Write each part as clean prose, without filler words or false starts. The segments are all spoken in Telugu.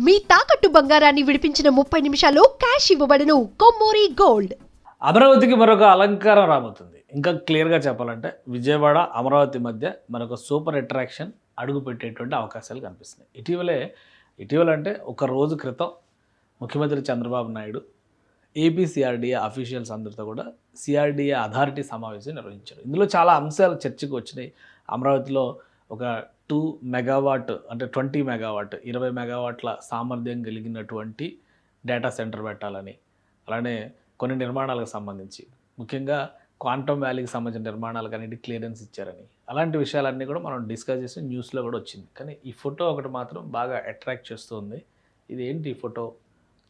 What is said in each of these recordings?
మీ తాకట్టు బంగారాన్ని విడిపించిన 30 నిమిషాల్లో క్యాష్ ఇవ్వబడును. కొమ్మూరి గోల్డ్. అమరావతికి మరొక అలంకారం రాబోతుంది. ఇంకా క్లియర్గా చెప్పాలంటే విజయవాడ అమరావతి మధ్య మరొక సూపర్ అట్రాక్షన్ అడుగు పెట్టేటువంటి అవకాశాలు కనిపిస్తున్నాయి. ఇటీవల అంటే ఒక రోజు క్రితం ముఖ్యమంత్రి Chandrababu Naidu AP CRDA officials అందరితో కూడా సిఆర్డీఏ అథారిటీ సమావేశం నిర్వహించారు. ఇందులో చాలా అంశాలు చర్చకు వచ్చినాయి. అమరావతిలో ఒక 2 మెగావాట్ అంటే 20 మెగావాట్ 20 మెగావాట్ల సామర్థ్యం కలిగినటువంటి డేటా సెంటర్ పెట్టాలని, అలానే కొన్ని నిర్మాణాలకు సంబంధించి ముఖ్యంగా క్వాంటమ్ వ్యాలీకి సంబంధించిన నిర్మాణాలకు అన్నిటి క్లియరెన్స్ ఇచ్చారని, అలాంటి విషయాలన్నీ కూడా మనం డిస్కస్ చేసి న్యూస్లో కూడా వచ్చింది. కానీ ఈ ఫోటో ఒకటి మాత్రం బాగా అట్రాక్ట్ చేస్తుంది. ఇది ఏంటి ఈ ఫోటో?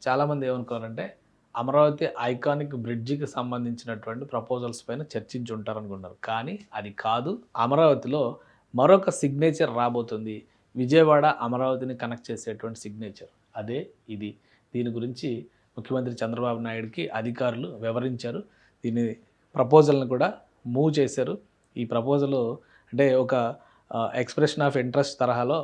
చాలామంది ఏమనుకోవాలంటే అమరావతి ఐకానిక్ బ్రిడ్జికి సంబంధించినటువంటి ప్రపోజల్స్ పైన చర్చించి ఉంటారనుకున్నారు. కానీ అది కాదు. అమరావతిలో మరొక సిగ్నేచర్ రాబోతుంది. విజయవాడ అమరావతిని కనెక్ట్ చేసేటువంటి సిగ్నేచర్ అదే ఇది. దీని గురించి ముఖ్యమంత్రి చంద్రబాబు నాయుడుకి అధికారులు వివరించారు. దీని ప్రపోజల్ని కూడా మూవ్ చేశారు. ఈ ప్రపోజల్ అంటే ఒక ఎక్స్ప్రెషన్ ఆఫ్ ఇంట్రెస్ట్ తరహాలో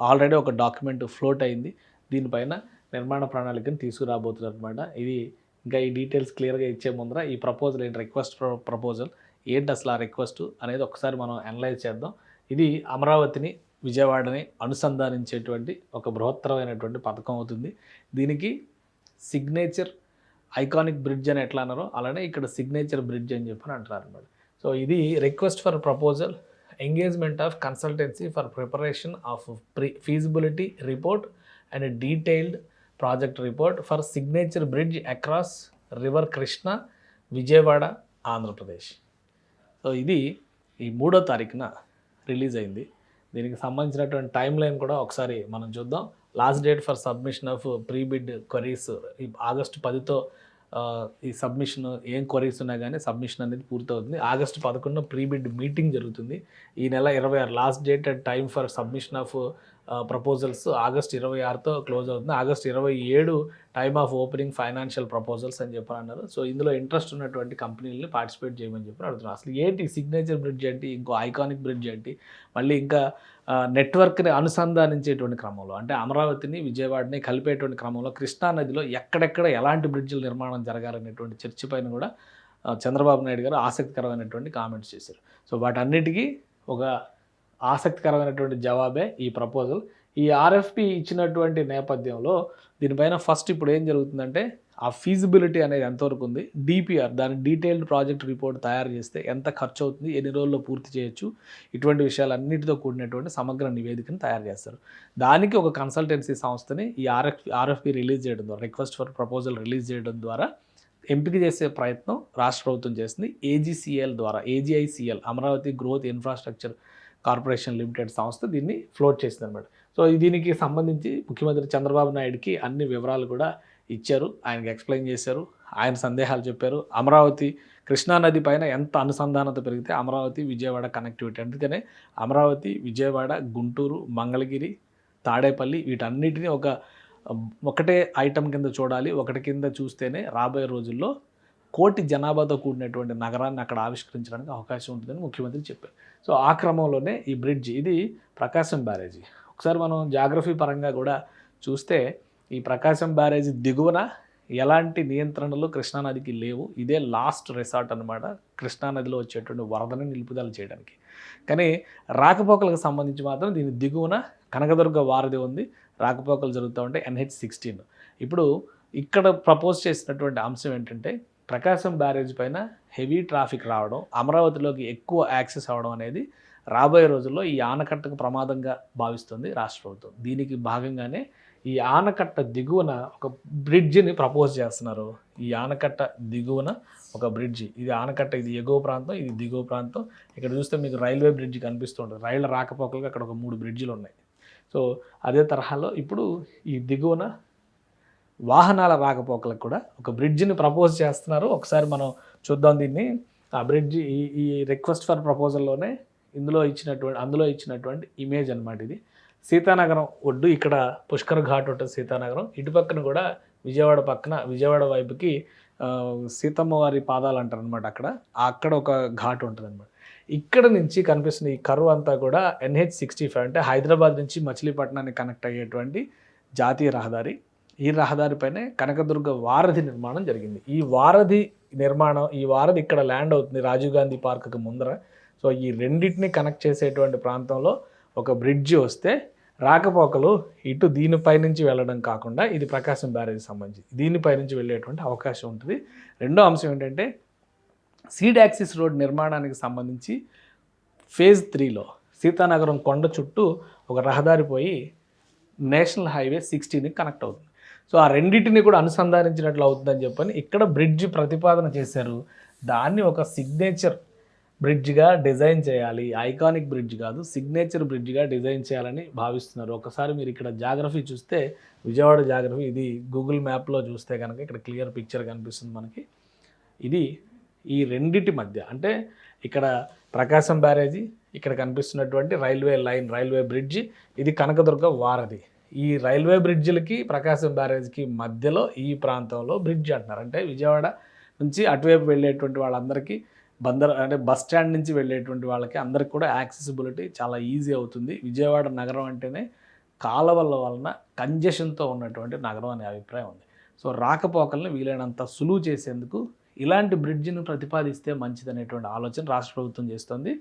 ఆల్రెడీ ఒక డాక్యుమెంట్ ఫ్లోట్ అయింది. దీనిపైన నిర్మాణ ప్రణాళికను తీసుకురాబోతున్నారు అనమాట. ఇది ఇంకా ఈ డీటెయిల్స్ క్లియర్గా ఇచ్చే ముందర ఈ ప్రపోజల్ ఏంటి, రిక్వెస్ట్ ప్రపోజల్ ఏంటి, అసలు ఆ రిక్వెస్ట్ అనేది ఒకసారి మనం అనలైజ్ చేద్దాం. ఇది అమరావతిని విజయవాడని అనుసంధానించేటువంటి ఒక బృహత్తరమైనటువంటి పథకం అవుతుంది. దీనికి సిగ్నేచర్ ఐకానిక్ బ్రిడ్జ్ అని ఎట్లా అన్నారో అలానే ఇక్కడ సిగ్నేచర్ బ్రిడ్జ్ అని చెప్పని అంటున్నారు అనమాట. సో ఇది request for proposal, engagement of consultancy for preparation of feasibility report and detailed project report for signature bridge across river Krishna, Vijayawada, Andhra Pradesh. So ఇది ఈ 3వ తారీఖున రిలీజ్ అయింది. దీనికి సంబంధించినటువంటి టైం లైన్ కూడా ఒకసారి మనం చూద్దాం. Last date for submission of pre bid queries ఈ ఆగస్టు 10తో ఈ సబ్మిషన్ ఏం క్వరీస్ ఉన్నా కానీ సబ్మిషన్ అనేది పూర్తవుతుంది. ఆగస్టు 11 ప్రీ బిడ్ మీటింగ్ జరుగుతుంది. ఈ నెల 26 last date and time for submission of proposals August 26తో క్లోజ్ అవుతుంది. August 27 time of opening financial proposals అని చెప్పి అన్నారు. సో ఇందులో ఇంట్రెస్ట్ ఉన్నటువంటి కంపెనీలని పార్టిసిపేట్ చేయమని చెప్పి అడుగుతున్నారు. అసలు ఏంటి సిగ్నేచర్ బ్రిడ్జ్ ఏంటి, ఇంకో ఐకానిక్ బ్రిడ్జ్ ఏంటి, మళ్ళీ ఇంకా నెట్వర్క్ని అనుసంధానించేటువంటి క్రమంలో అంటే అమరావతిని విజయవాడని కలిపేటువంటి క్రమంలో కృష్ణానదిలో ఎక్కడెక్కడ ఎలాంటి బ్రిడ్జిల నిర్మాణం జరగాలనేటువంటి చర్చ పైన కూడా చంద్రబాబు నాయుడు గారు ఆసక్తికరమైనటువంటి కామెంట్స్ చేశారు. సో వాటన్నిటికీ ఒక ఆసక్తికరమైనటువంటి జవాబే ఈ ప్రపోజల్. ఈ ఆర్ఎఫ్పి ఇచ్చినటువంటి నేపథ్యంలో దీనిపైన ఫస్ట్ ఇప్పుడు ఏం జరుగుతుందంటే ఆ ఫీజిబిలిటీ అనేది ఎంతవరకు ఉంది, డిపిఆర్ దాని డీటెయిల్డ్ ప్రాజెక్ట్ రిపోర్ట్ తయారు చేస్తే ఎంత ఖర్చు అవుతుంది, ఎన్ని రోజుల్లో పూర్తి చేయొచ్చు, ఇటువంటి విషయాలన్నిటితో కూడినటువంటి సమగ్ర నివేదికను తయారు చేస్తారు. దానికి ఒక కన్సల్టెన్సీ సంస్థని ఈ ఆర్ఎఫ్పి రిలీజ్ చేయడం ద్వారా, రిక్వెస్ట్ ఫర్ ప్రపోజల్ రిలీజ్ చేయడం ద్వారా ఎంపిక చేసే ప్రయత్నం రాష్ట్ర ప్రభుత్వం చేస్తుంది. ఏజీసీఎల్ ద్వారా, AGICL Amaravati growth infrastructure corporation limited సంస్థ దీన్ని ఫ్లోట్ చేసింది అనమాట. సో దీనికి సంబంధించి ముఖ్యమంత్రి చంద్రబాబు నాయుడుకి అన్ని వివరాలు కూడా ఇచ్చారు. ఆయనకి ఎక్స్ప్లెయిన్ చేశారు, ఆయన సందేహాలు చెప్పారు. అమరావతి కృష్ణానది పైన ఎంత అనుసంధానత పెరిగితే అమరావతి విజయవాడ కనెక్టివిటీ, అందుకనే అమరావతి విజయవాడ గుంటూరు మంగళగిరి తాడేపల్లి వీటన్నిటిని ఒకటే ఐటమ్ కింద చూడాలి. ఒకటి కింద చూస్తేనే రాబోయే రోజుల్లో 1 కోటి జనాభాతో కూడినటువంటి నగరాన్ని అక్కడ ఆవిష్కరించడానికి అవకాశం ఉంటుందని ముఖ్యమంత్రి చెప్పారు. సో ఆ క్రమంలోనే ఈ బ్రిడ్జ్, ఇది ప్రకాశం బ్యారేజీ. ఒకసారి మనం జాగ్రఫీ పరంగా కూడా చూస్తే ఈ ప్రకాశం బ్యారేజీ దిగువన ఎలాంటి నియంత్రణలు కృష్ణానదికి లేవు. ఇదే లాస్ట్ రిసార్ట్ అనమాట కృష్ణానదిలో వచ్చేటువంటి వరదని నిలుపుదల చేయడానికి. కానీ రాకపోకలకు సంబంధించి మాత్రం దీని దిగువన కనకదుర్గ వారధి ఉంది. రాకపోకలు జరుగుతూ ఉంటాయి. NH-16 ఇప్పుడు ఇక్కడ ప్రపోజ్ చేసినటువంటి అంశం ఏంటంటే ప్రకాశం బ్యారేజ్ పైన హెవీ ట్రాఫిక్ రావడం, అమరావతిలోకి ఎక్కువ యాక్సెస్ అవ్వడం అనేది రాబోయే రోజుల్లో ఈ ఆనకట్టకు ప్రమాదంగా భావిస్తుంది రాష్ట్ర ప్రభుత్వం. దీనికి భాగంగానే ఈ ఆనకట్ట దిగువన ఒక బ్రిడ్జిని ప్రపోజ్ చేస్తున్నారు. ఈ ఆనకట్ట దిగువన ఒక బ్రిడ్జి, ఇది ఆనకట్ట, ఇది ఎగువ ప్రాంతం, ఇది దిగువ ప్రాంతం. ఇక్కడ చూస్తే మీకు రైల్వే బ్రిడ్జి కనిపిస్తుంటుంది. రైళ్ల రాకపోకలకు అక్కడ ఒక 3 బ్రిడ్జిలు ఉన్నాయి. సో అదే తరహాలో ఇప్పుడు ఈ దిగువన వాహనాల రాకపోకలకు కూడా ఒక బ్రిడ్జిని ప్రపోజ్ చేస్తున్నారు. ఒకసారి మనం చూద్దాం దీన్ని. ఆ బ్రిడ్జి ఈ రిక్వెస్ట్ ఫర్ ప్రపోజల్లోనే అందులో ఇచ్చినటువంటి ఇమేజ్ అనమాట. ఇది సీతానగరం ఒడ్డు, ఇక్కడ పుష్కర్ ఘాట్ ఉంటుంది సీతానగరం. ఇటుపక్కన కూడా విజయవాడ వైపుకి సీతమ్మ వారి పాదాలు అంటారు అనమాట. అక్కడ ఒక ఘాట్ ఉంటుంది అనమాట. ఇక్కడ నుంచి కనిపిస్తున్న ఈ కర్వ్ అంతా కూడా NH-65 అంటే హైదరాబాద్ నుంచి మచిలీపట్నానికి కనెక్ట్ అయ్యేటువంటి జాతీయ రహదారి. ఈ రహదారిపైనే కనకదుర్గ వారధి నిర్మాణం జరిగింది. ఈ వారధి నిర్మాణం, ఈ వారధి ఇక్కడ ల్యాండ్ అవుతుంది రాజీవ్ గాంధీ పార్క్కి ముందర. సో ఈ రెండింటిని కనెక్ట్ చేసేటువంటి ప్రాంతంలో ఒక బ్రిడ్జి వస్తే రాకపోకలు ఇటు దీనిపై నుంచి వెళ్ళడం కాకుండా, ఇది ప్రకాశం బ్యారేజ్కి సంబంధించి దీనిపై నుంచి వెళ్ళేటువంటి అవకాశం ఉంటుంది. రెండో అంశం ఏంటంటే సీడ్ యాక్సిస్ రోడ్ నిర్మాణానికి సంబంధించి ఫేజ్ 3లో సీతానగరం కొండ చుట్టూ ఒక రహదారి పోయి నేషనల్ హైవే 60ని కనెక్ట్ అవుతుంది. సో ఆ రెండింటిని కూడా అనుసంధానించినట్లు అవుతుందని చెప్పని ఇక్కడ బ్రిడ్జ్ ప్రతిపాదన చేశారు. దాన్ని ఒక సిగ్నేచర్ బ్రిడ్జ్గా డిజైన్ చేయాలి, ఐకానిక్ బ్రిడ్జ్ కాదు, సిగ్నేచర్ బ్రిడ్జ్గా డిజైన్ చేయాలని భావిస్తున్నారు. ఒకసారి మీరు ఇక్కడ జాగ్రఫీ చూస్తే, విజయవాడ జాగ్రఫీ, ఇది గూగుల్ మ్యాప్లో చూస్తే కనుక ఇక్కడ క్లియర్ పిక్చర్ కనిపిస్తుంది మనకి. ఇది ఈ రెండిటి మధ్య, అంటే ఇక్కడ ప్రకాశం బ్యారేజీ, ఇక్కడ కనిపిస్తున్నటువంటి రైల్వే లైన్, రైల్వే బ్రిడ్జి, ఇది కనకదుర్గ వారధి. ఈ రైల్వే బ్రిడ్జిలకి ప్రకాశం బ్యారేజ్కి మధ్యలో ఈ ప్రాంతంలో బ్రిడ్జ్ అంటున్నారు. అంటే విజయవాడ నుంచి అటువైపు వెళ్ళేటువంటి వాళ్ళందరికీ అంటే బస్ స్టాండ్ నుంచి వెళ్ళేటువంటి వాళ్ళకి అందరికి కూడా యాక్సెసిబిలిటీ చాలా ఈజీ అవుతుంది. విజయవాడ నగరం అంటేనే కాలువల వలన కంజెషన్తో ఉన్నటువంటి నగరం అనే అభిప్రాయం ఉంది. సో రాకపోకల్ని వీలైనంత సులువు చేసేందుకు ఇలాంటి బ్రిడ్జిని ప్రతిపాదిస్తే మంచిదనేటువంటి ఆలోచన రాష్ట్ర ప్రభుత్వం చేస్తుంది.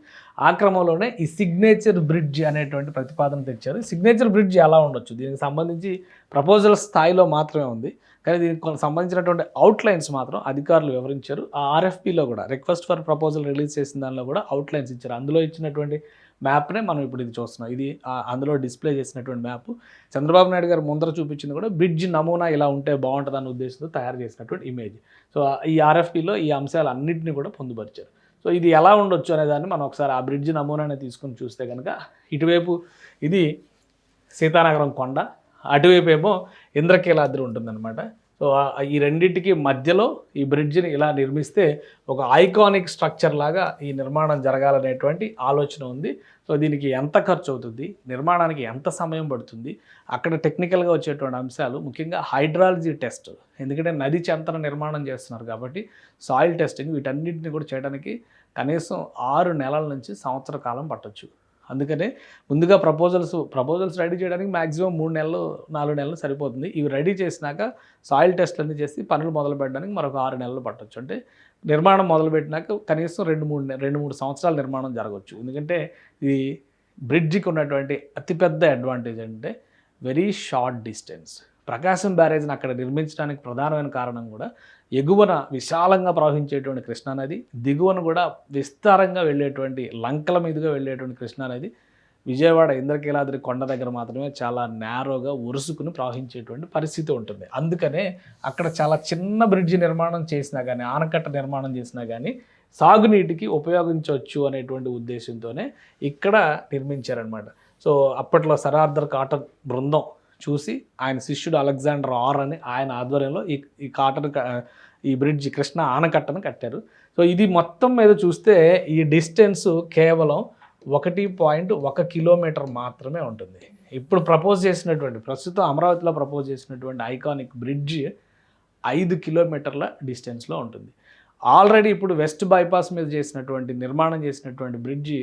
ఆ క్రమంలోనే ఈ సిగ్నేచర్ బ్రిడ్జ్ అనేటువంటి ప్రతిపాదన తెచ్చారు. సిగ్నేచర్ బ్రిడ్జ్ ఎలా ఉండొచ్చు, దీనికి సంబంధించి ప్రపోజల్ స్థాయిలో మాత్రమే ఉంది, కానీ దీనికి సంబంధించినటువంటి అవుట్లైన్స్ మాత్రం అధికారులు వివరించారు. ఆ ఆర్ఎఫ్పిలో కూడా, రిక్వెస్ట్ ఫర్ ప్రపోజల్ రిలీజ్ చేసిన దానిలో కూడా అవుట్లైన్స్ ఇచ్చారు. అందులో ఇచ్చినటువంటి మ్యాప్నే మనం ఇప్పుడు ఇది చూస్తున్నాం. ఇది అందులో డిస్ప్లే చేసినటువంటి మ్యాప్. చంద్రబాబు నాయుడు గారు ముందర చూపించింది కూడా బ్రిడ్జ్ నమూనా ఇలా ఉంటే బాగుంటుందన్న ఉద్దేశంతో తయారు చేసినటువంటి ఇమేజ్. సో ఈ ఆర్ఎఫ్పిలో ఈ అంశాలన్నింటినీ కూడా పొందుపరిచారు. సో ఇది ఎలా ఉండొచ్చు అనే దాన్ని మనం ఒకసారి ఆ బ్రిడ్జ్ నమూనాని తీసుకొని చూస్తే కనుక, ఇటువైపు ఇది సీతానగరం కొండ, అటువైపు ఏమో ఇంద్రకీలాద్రి ఉంటుందన్నమాట. సో ఈ రెండింటికి మధ్యలో ఈ బ్రిడ్జిని ఇలా నిర్మిస్తే ఒక ఐకానిక్ స్ట్రక్చర్ లాగా ఈ నిర్మాణం జరగాలనేటువంటి ఆలోచన ఉంది. సో దీనికి ఎంత ఖర్చు అవుతుంది, నిర్మాణానికి ఎంత సమయం పడుతుంది, అక్కడ టెక్నికల్గా వచ్చేటువంటి అంశాలు, ముఖ్యంగా హైడ్రాలజీ టెస్ట్, ఎందుకంటే నది చెంతన నిర్మాణం చేస్తున్నారు కాబట్టి సాయిల్ టెస్టింగ్, వీటన్నిటిని కూడా చేయడానికి కనీసం 6 నెలల నుంచి సంవత్సర కాలం పట్టొచ్చు. అందుకనే ముందుగా ప్రపోజల్స్ రెడీ చేయడానికి మ్యాక్సిమం 3 నెలలు 4 నెలలు సరిపోతుంది. ఇవి రెడీ చేసినాక సాయిల్ టెస్ట్లన్నీ చేసి పనులు మొదలు పెట్టడానికి మరొక 6 నెలలు పట్టొచ్చు. అంటే నిర్మాణం మొదలుపెట్టినాక కనీసం 2-3 సంవత్సరాల నిర్మాణం జరగవచ్చు. ఎందుకంటే ఈ బ్రిడ్జికి ఉన్నటువంటి అతిపెద్ద అడ్వాంటేజ్ అంటే వెరీ షార్ట్ డిస్టెన్స్. ప్రకాశం బ్యారేజ్ని అక్కడ నిర్మించడానికి ప్రధానమైన కారణం కూడా ఎగువన విశాలంగా ప్రవహించేటువంటి కృష్ణానది, దిగువన కూడా విస్తారంగా వెళ్ళేటువంటి లంకల మీదుగా వెళ్ళేటువంటి కృష్ణానది విజయవాడ ఇంద్రకీలాద్రి కొండ దగ్గర మాత్రమే చాలా నేరోగా ఉరుసుకుని ప్రవహించేటువంటి పరిస్థితి ఉంటుంది. అందుకనే అక్కడ చాలా చిన్న బ్రిడ్జి నిర్మాణం చేసినా కానీ, ఆనకట్ట నిర్మాణం చేసినా కానీ సాగునీటికి ఉపయోగించవచ్చు అనేటువంటి ఉద్దేశంతోనే ఇక్కడ నిర్మించారనమాట. సో అప్పట్లో సర్ ఆర్థర్ కాటన్ బృందం చూసి ఆయన శిష్యుడు అలెగ్జాండర్ ఆర్ అని ఆయన ఆధ్వర్యంలో ఈ బ్రిడ్జ్ కృష్ణ ఆనకట్టను కట్టారు. సో ఇది మొత్తం మీద చూస్తే ఈ డిస్టెన్స్ కేవలం 1.1 కిలోమీటర్ మాత్రమే ఉంటుంది. ఇప్పుడు ప్రస్తుతం అమరావతిలో ప్రపోజ్ చేసినటువంటి ఐకానిక్ బ్రిడ్జ్ 5 కిలోమీటర్ల డిస్టెన్స్లో ఉంటుంది. ఆల్రెడీ ఇప్పుడు వెస్ట్ బైపాస్ మీద నిర్మాణం చేసినటువంటి బ్రిడ్జి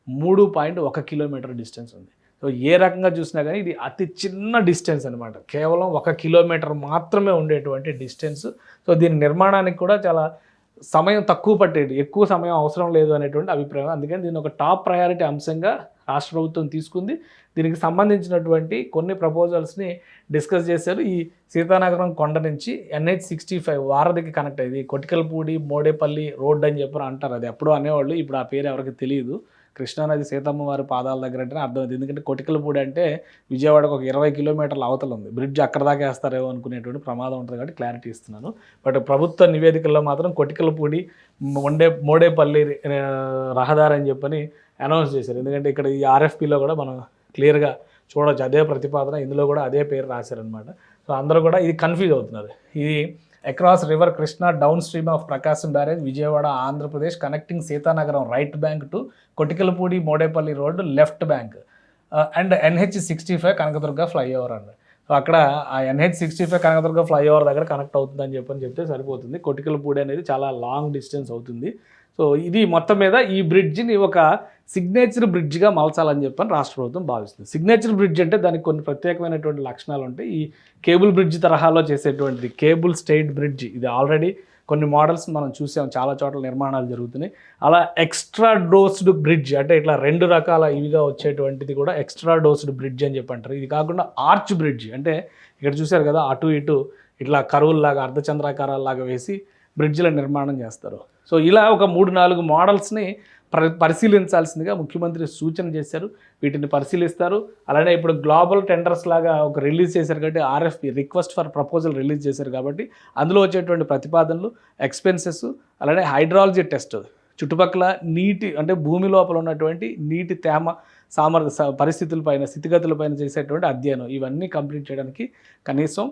3.1 కిలోమీటర్ డిస్టెన్స్ ఉంది. సో ఏ రకంగా చూసినా కానీ ఇది అతి చిన్న డిస్టెన్స్ అనమాట, కేవలం 1 కిలోమీటర్ మాత్రమే ఉండేటువంటి డిస్టెన్స్. సో దీని నిర్మాణానికి కూడా చాలా సమయం తక్కువ పట్టేది, ఎక్కువ సమయం అవసరం లేదు అనేటువంటి అభిప్రాయం. అందుకని దీన్ని ఒక టాప్ ప్రయారిటీ అంశంగా రాష్ట్ర ప్రభుత్వం తీసుకుంది. దీనికి సంబంధించినటువంటి కొన్ని ప్రపోజల్స్ని డిస్కస్ చేశారు. ఈ సీతానగరం కొండ నుంచి NH65 వారధికి కనెక్ట్ అయ్యింది. కొటికలపూడి మోడేపల్లి రోడ్ అని చెప్పి అంటారు, అది ఎప్పుడో అనేవాళ్ళు, ఇప్పుడు ఆ పేరు ఎవరికి తెలియదు. కృష్ణానది సీతమ్మ వారి పాదాల దగ్గర అంటేనే అర్థమైంది. ఎందుకంటే కొటికలపూడి అంటే విజయవాడకు ఒక 20 కిలోమీటర్ల అవతల ఉంది. బ్రిడ్జ్ అక్కడ దాకా వేస్తారేమో అనుకునేటువంటి ప్రమాదం ఉంటుంది కాబట్టి క్లారిటీ ఇస్తున్నాను. బట్ ప్రభుత్వ నివేదికల్లో మాత్రం కొటికలపూడి మోడేపల్లి రహదారి అని చెప్పని అనౌన్స్ చేశారు. ఎందుకంటే ఇక్కడ ఈ ఆర్ఎఫ్పిలో కూడా మనం క్లియర్గా చూడవచ్చు, అదే ప్రతిపాదన, ఇందులో కూడా అదే పేరు రాశారనమాట. సో అందరూ కూడా ఇది కన్ఫ్యూజ్ అవుతున్నారు. ఇది across river Krishna downstream of Prakasam barrage Vijayawada Andhra Pradesh connecting Seethanagaram right bank to Kotikalapudi Modepalli road left bank and NH65 Kanakadurga flyover అండి. సో అక్కడ ఆ NH65 కనకదుర్గ ఫ్లైఓవర్ దగ్గర కనెక్ట్ అవుతుందని చెప్తే సరిపోతుంది. కొటికలపూడి అనేది చాలా లాంగ్ డిస్టెన్స్ అవుతుంది. సో ఇది మొత్తం మీద ఈ బ్రిడ్జిని ఒక సిగ్నేచర్ బ్రిడ్జ్గా మలచాలని చెప్పని రాష్ట్ర ప్రభుత్వం భావిస్తుంది. సిగ్నేచర్ బ్రిడ్జ్ అంటే దానికి కొన్ని ప్రత్యేకమైనటువంటి లక్షణాలు ఉంటాయి. ఈ కేబుల్ బ్రిడ్జ్ తరహాలో చేసేటువంటిది కేబుల్ స్టేట్ బ్రిడ్జ్, ఇది ఆల్రెడీ కొన్ని మోడల్స్ మనం చూసాం, చాలా చోట్ల నిర్మాణాలు జరుగుతున్నాయి. అలా ఎక్స్ట్రా డోస్డ్ బ్రిడ్జ్ అంటే ఇట్లా 2 రకాల ఇవిగా వచ్చేటువంటిది కూడా ఎక్స్ట్రా డోస్డ్ బ్రిడ్జ్ అని చెప్పి అంటారు. ఇది కాకుండా ఆర్చ్ బ్రిడ్జ్ అంటే ఇక్కడ చూశారు కదా, అటు ఇటు ఇట్లా కరువుల్లాగా అర్ధచంద్రాకారాల్లాగా వేసి బ్రిడ్జ్ల నిర్మాణం చేస్తారు. సో ఇలా ఒక 3-4 మోడల్స్ని పరిశీలించాల్సిందిగా ముఖ్యమంత్రి సూచన చేశారు. వీటిని పరిశీలిస్తారు. అలానే ఇప్పుడు గ్లోబల్ టెండర్స్ లాగా ఒక రిలీజ్ చేశారు కాబట్టి RFP request for proposal release చేశారు కాబట్టి అందులో వచ్చేటువంటి ప్రతిపాదనలు, ఎక్స్పెన్సెస్, అలానే హైడ్రాలజీ టెస్ట్, చుట్టుపక్కల నీటి అంటే భూమి లోపల ఉన్నటువంటి నీటి తేమ పరిస్థితులపైన, స్థితిగతులపైన చేసేటువంటి అధ్యయనం, ఇవన్నీ కంప్లీట్ చేయడానికి కనీసం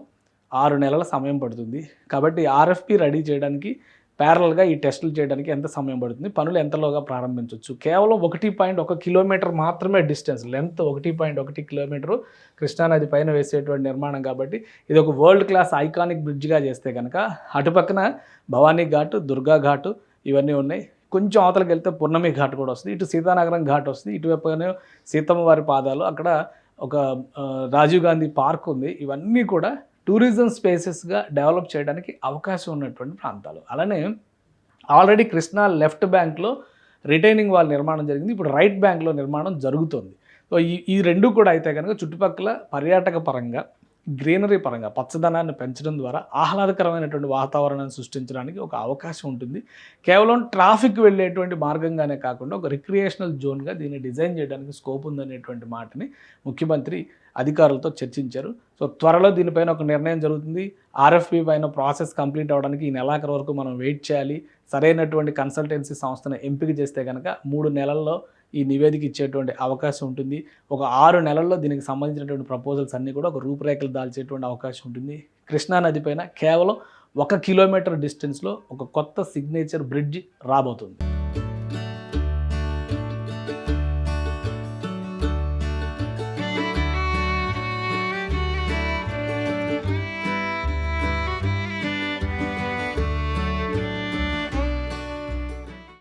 6 నెలల సమయం పడుతుంది. కాబట్టి RFP రెడీ చేయడానికి ప్యారల్గా ఈ టెస్టులు చేయడానికి ఎంత సమయం పడుతుంది, పనులు ఎంతలోగా ప్రారంభించవచ్చు. కేవలం 1.1 కిలోమీటర్ మాత్రమే డిస్టెన్స్, లెంత్ 1.1 కిలోమీటరు కృష్ణానది పైన వేసేటువంటి నిర్మాణం కాబట్టి ఇది ఒక వరల్డ్ క్లాస్ ఐకానిక్ బ్రిడ్జ్గా చేస్తే కనుక అటుపక్కన భవానీ ఘాట్, దుర్గా ఘాట్ ఇవన్నీ ఉన్నాయి. కొంచెం అవతలకి వెళ్తే పున్నమి ఘాట్ కూడా వస్తుంది, ఇటు సీతానగరం ఘాట్ వస్తుంది, ఇటువైపుగానే సీతమ్మ వారి పాదాలు, అక్కడ ఒక రాజీవ్ గాంధీ పార్క్ ఉంది. ఇవన్నీ కూడా టూరిజం స్పేసెస్గా డెవలప్ చేయడానికి అవకాశం ఉన్నటువంటి ప్రాంతాలు. అలానే ఆల్రెడీ కృష్ణా లెఫ్ట్ బ్యాంక్లో రిటైనింగ్ వాల్ నిర్మాణం జరిగింది, ఇప్పుడు రైట్ బ్యాంక్లో నిర్మాణం జరుగుతుంది. సో ఈ రెండు కూడా అయితే కనుక చుట్టుపక్కల పర్యాటక పరంగా, గ్రీనరీ పరంగా పచ్చదనాన్ని పెంచడం ద్వారా ఆహ్లాదకరమైనటువంటి వాతావరణాన్ని సృష్టించడానికి ఒక అవకాశం ఉంటుంది. కేవలం ట్రాఫిక్ వెళ్ళేటువంటి మార్గంగానే కాకుండా ఒక రిక్రియేషనల్ జోన్గా దీన్ని డిజైన్ చేయడానికి స్కోప్ ఉందనేటువంటి మాటని ముఖ్యమంత్రి అధికారులతో చర్చించారు. సో త్వరలో దీనిపైన ఒక నిర్ణయం జరుగుతుంది. RFP పైన ప్రాసెస్ కంప్లీట్ అవ్వడానికి ఈ నెలాఖరు వరకు మనం వెయిట్ చేయాలి. సరైనటువంటి కన్సల్టెన్సీ సంస్థను ఎంపిక చేస్తే కనుక 3 నెలల్లో ఈ నివేదిక ఇచ్చేటువంటి అవకాశం ఉంటుంది. ఒక 6 నెలల్లో దీనికి సంబంధించినటువంటి ప్రపోజల్స్ అన్నీ కూడా ఒక రూపురేఖలు దాల్చేటువంటి అవకాశం ఉంటుంది. కృష్ణానది పైన కేవలం 1 కిలోమీటర్ డిస్టెన్స్లో ఒక కొత్త సిగ్నేచర్ బ్రిడ్జ్ రాబోతుంది.